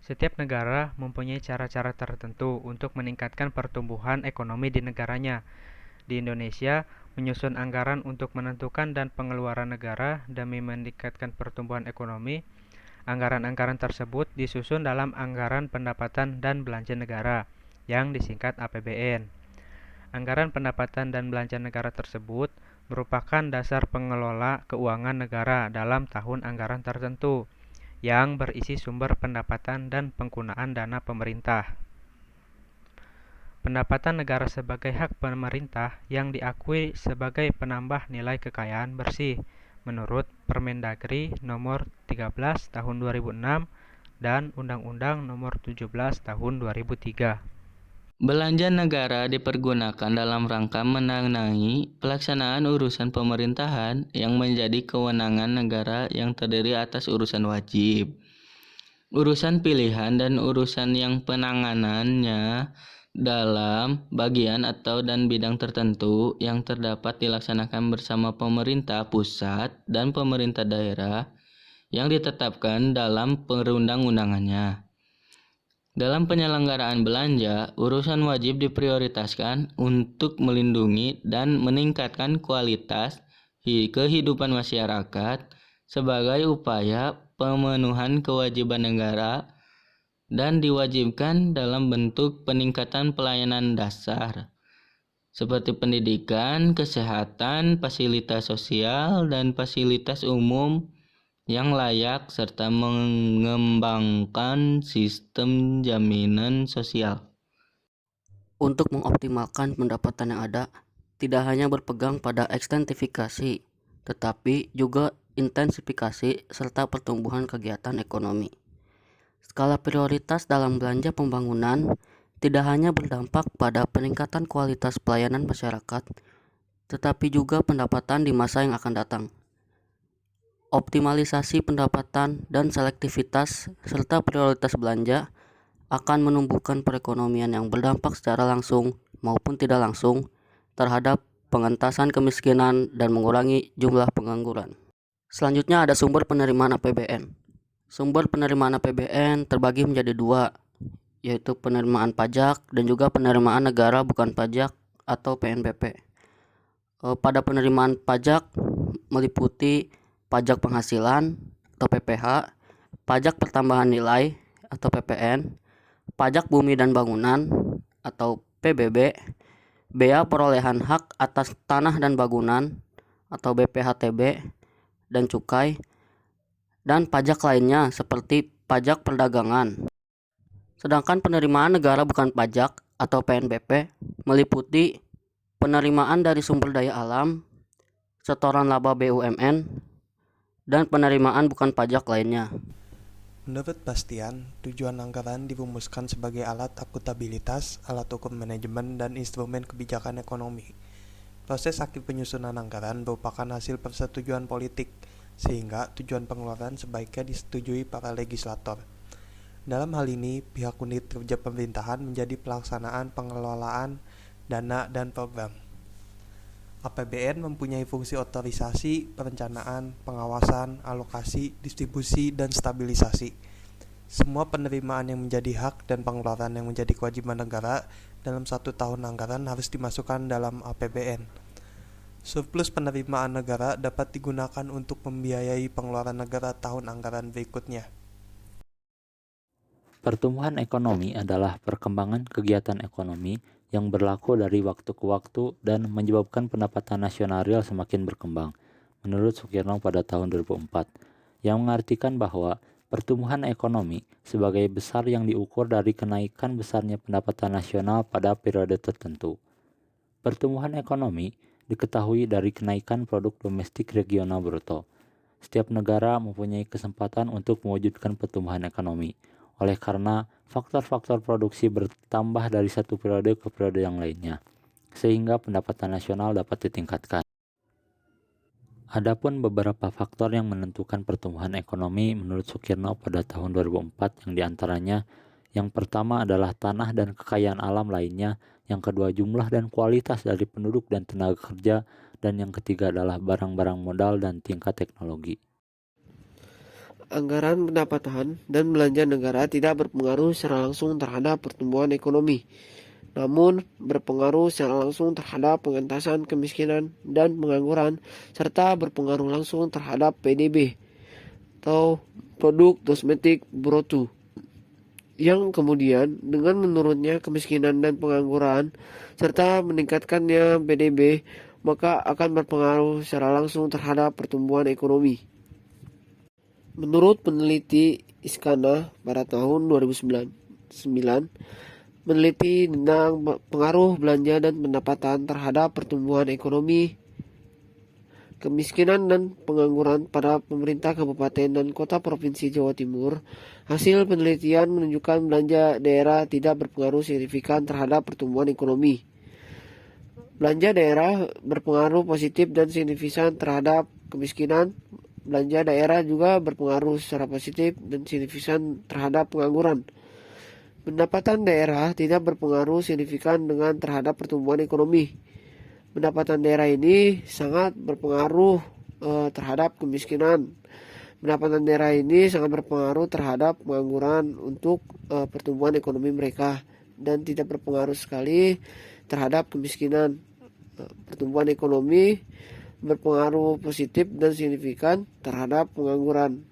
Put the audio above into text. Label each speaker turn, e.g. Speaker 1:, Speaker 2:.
Speaker 1: Setiap negara mempunyai cara-cara tertentu untuk meningkatkan pertumbuhan ekonomi di negaranya. Di Indonesia, menyusun anggaran untuk menentukan dan pengeluaran negara demi meningkatkan pertumbuhan ekonomi. Anggaran-anggaran tersebut disusun dalam Anggaran Pendapatan dan Belanja Negara, yang disingkat APBN. Anggaran pendapatan dan belanja negara tersebut merupakan dasar pengelola keuangan negara dalam tahun anggaran tertentu, yang berisi sumber pendapatan dan penggunaan dana pemerintah. Pendapatan negara sebagai hak pemerintah yang diakui sebagai penambah nilai kekayaan bersih menurut Permendagri Nomor 13 Tahun 2006 dan Undang-Undang Nomor 17 Tahun 2003.
Speaker 2: Belanja negara dipergunakan dalam rangka mendanai pelaksanaan urusan pemerintahan yang menjadi kewenangan negara yang terdiri atas urusan wajib, urusan pilihan, dan urusan yang penanganannya dalam bagian atau dan bidang tertentu yang terdapat dilaksanakan bersama pemerintah pusat dan pemerintah daerah yang ditetapkan dalam perundang-undangannya. Dalam penyelenggaraan belanja, urusan wajib diprioritaskan untuk melindungi dan meningkatkan kualitas kehidupan masyarakat sebagai upaya pemenuhan kewajiban negara dan diwajibkan dalam bentuk peningkatan pelayanan dasar seperti pendidikan, kesehatan, fasilitas sosial, dan fasilitas umum yang layak serta mengembangkan sistem jaminan sosial.
Speaker 3: Untuk mengoptimalkan pendapatan yang ada, tidak hanya berpegang pada ekstensifikasi, tetapi juga intensifikasi serta pertumbuhan kegiatan ekonomi. Skala prioritas dalam belanja pembangunan tidak hanya berdampak pada peningkatan kualitas pelayanan masyarakat, tetapi juga pendapatan di masa yang akan datang. Optimalisasi pendapatan dan selektivitas serta prioritas belanja akan menumbuhkan perekonomian yang berdampak secara langsung maupun tidak langsung terhadap pengentasan kemiskinan dan mengurangi jumlah pengangguran. Selanjutnya ada sumber penerimaan APBN. Sumber penerimaan APBN terbagi menjadi dua, yaitu penerimaan pajak dan juga penerimaan negara bukan pajak atau PNBP. Pada penerimaan pajak meliputi pajak penghasilan atau PPH, pajak pertambahan nilai atau PPN, pajak bumi dan bangunan atau PBB, bea perolehan hak atas tanah dan bangunan atau BPHTB, dan cukai, dan pajak lainnya seperti pajak perdagangan. Sedangkan penerimaan negara bukan pajak atau PNBP meliputi penerimaan dari sumber daya alam, setoran laba BUMN, dan penerimaan bukan pajak lainnya.
Speaker 4: Menurut Bastian, tujuan anggaran dirumuskan sebagai alat akuntabilitas, alat ukur manajemen, dan instrumen kebijakan ekonomi. Proses akhir penyusunan anggaran merupakan hasil persetujuan politik, sehingga tujuan pengeluaran sebaiknya disetujui para legislator. Dalam hal ini, pihak unit kerja pemerintahan menjadi pelaksanaan pengelolaan dana dan program. APBN mempunyai fungsi otorisasi, perencanaan, pengawasan, alokasi, distribusi, dan stabilisasi. Semua penerimaan yang menjadi hak dan pengeluaran yang menjadi kewajiban negara dalam satu tahun anggaran harus dimasukkan dalam APBN. Surplus penerimaan negara dapat digunakan untuk membiayai pengeluaran negara tahun anggaran berikutnya.
Speaker 5: Pertumbuhan ekonomi adalah perkembangan kegiatan ekonomi yang berlaku dari waktu ke waktu dan menyebabkan pendapatan nasional real semakin berkembang, menurut Sukirno pada tahun 2004, yang mengartikan bahwa pertumbuhan ekonomi sebagai besar yang diukur dari kenaikan besarnya pendapatan nasional pada periode tertentu. Pertumbuhan ekonomi diketahui dari kenaikan produk domestik regional bruto. Setiap negara mempunyai kesempatan untuk mewujudkan pertumbuhan ekonomi, oleh karena faktor-faktor produksi bertambah dari satu periode ke periode yang lainnya, sehingga pendapatan nasional dapat ditingkatkan. Adapun beberapa faktor yang menentukan pertumbuhan ekonomi menurut Sukirno pada tahun 2004 yang diantaranya, yang pertama adalah tanah dan kekayaan alam lainnya, yang kedua jumlah dan kualitas dari penduduk dan tenaga kerja, dan yang ketiga adalah barang-barang modal dan tingkat teknologi.
Speaker 6: anggaran pendapatan dan belanja negara tidak berpengaruh secara langsung terhadap pertumbuhan ekonomi, namun berpengaruh secara langsung terhadap pengentasan kemiskinan dan pengangguran, serta berpengaruh langsung terhadap PDB atau produk domestik bruto, yang kemudian dengan menurunnya kemiskinan dan pengangguran serta meningkatkannya PDB maka akan berpengaruh secara langsung terhadap pertumbuhan ekonomi. Menurut peneliti Iskana pada tahun 2009 meneliti tentang pengaruh belanja dan pendapatan terhadap pertumbuhan ekonomi, kemiskinan dan pengangguran pada pemerintah kabupaten dan kota provinsi Jawa Timur. Hasil penelitian menunjukkan belanja daerah tidak berpengaruh signifikan terhadap pertumbuhan ekonomi. Belanja daerah berpengaruh positif dan signifikan terhadap kemiskinan. Belanja daerah juga berpengaruh secara positif dan signifikan terhadap pengangguran. Pendapatan daerah tidak berpengaruh signifikan dengan terhadap pertumbuhan ekonomi. Pendapatan daerah ini sangat berpengaruh terhadap kemiskinan. Pendapatan daerah ini sangat berpengaruh terhadap pengangguran untuk pertumbuhan ekonomi mereka dan tidak berpengaruh sekali terhadap kemiskinan. Pertumbuhan ekonomi berpengaruh positif dan signifikan terhadap pengangguran.